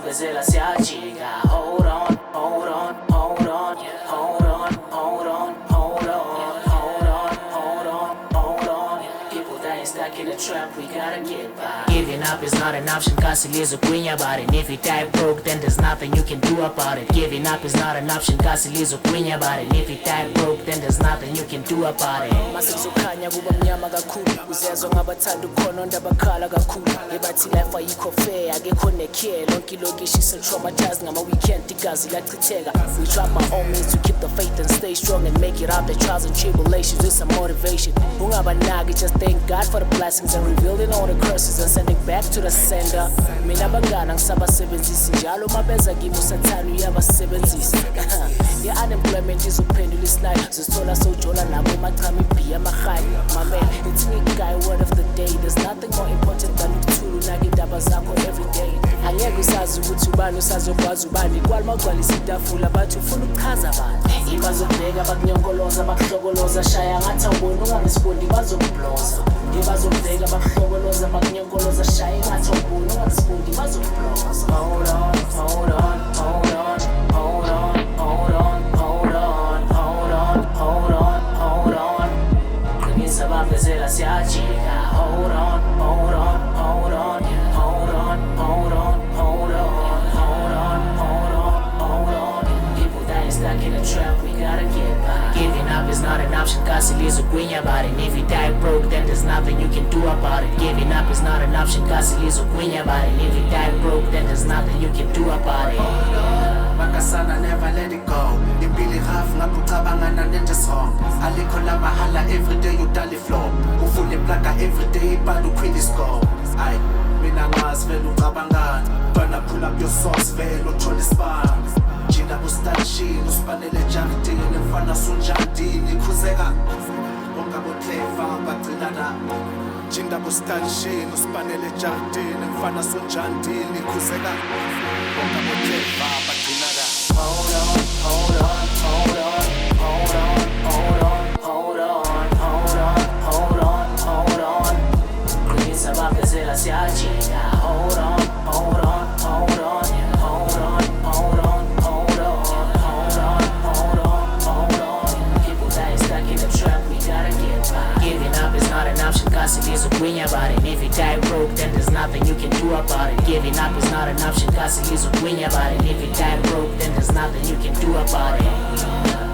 Sababezela siyajika. Hold on, hold on, hold on, hold on, hold on, hold on, hold on, hold on, hold on. People dying stuck in a trap, we gotta get by. Giving up is not an option, cause it is a queen about it. If you die broke, then there's nothing you can do about it. Giving up is not an option, cause it is a queen about it. If you die broke, then there's nothing you can do about it. Masizokhanya kuba mnyama kakhulu uzezwa ngabathanda ukhona ndabakhala kakhulu ebathi life ayikho fair akekho necare lonke ilokishi se-traumatized ngama-weekend igazi lachitheka. We try by all means to keep the faith and stay strong and make it out the trials and tribulations with some motivation. Ungabanaki, just thank God for the blessings and revealing all the curses and sending back to the sender. Mina bangana ngisabasebenzisi njalo mabeza kimi usathane uyabasebenzisa. I-unemployment izophendula isinayo zisithola sowujola nabo machama ibhiya amahayi. My man, it's me guy, word of the day. There's nothing more important than ukuthula unake indaba zakho every day. Angeke usazi ukuthi ubani usazokwazi ubani kwalima kugcwalisa itafula bathi ufuna ukuchaza bani. Ibazokubheka bakunyongoloza bakuhlokoloza shaya ngathi awuboni ungangispondi bazokubloza. Ibazokubheka bakuhlokoloza bakunyongoloza shaya ngathi awuboni ungangispondi bazokubloza. Hold on, hold on, hold on, hold on, hold on, hold on, hold on, hold on, hold on. Qinisa bambezela siyajika. Hold on, hold on, hold on, hold on, hold on, hold on, hold on, hold on, hold on. People dying stuck in a trap, we gotta get by. Giving up is not an option, cause it is a queen about it. If you die broke, then there's nothing you can do about it. Giving up is not an option, cause it is a queen about it. If you die broke, then there's nothing you can do about it. Makasana, never let it go. Impili half ngabe ucabangana nento song. Alikho la mahala, everyday you dali flop. Ufune plaka everyday ibalo queen score. Ay, mina ngazi vele ucabangana. Gonna pull up your socks vele uthola ispan. Jina bustalishini usipanele jardini mfana sunjandini khuzeka. Bonga bo clever bagcinana. Jina bustalishini usipanele jardini mfana sunjandini khuzeka. Bonga bo clever bagcinana. Hold on, hold on, hold on, hold on, hold on, hold on, hold on, hold on, hold on. Qinisa bambezela siyajika. Hold on, hold on, hold on, hold on, hold on, hold on, hold on, hold on, hold on. People dying stuck in the trap, we gotta get by. Giving up is not an option, cause it is a queen about it. If you die broke, then there's nothing you can do about it. Giving up is not an option, cause it is a queen about it. If you die broke, then there's nothing you can do about it.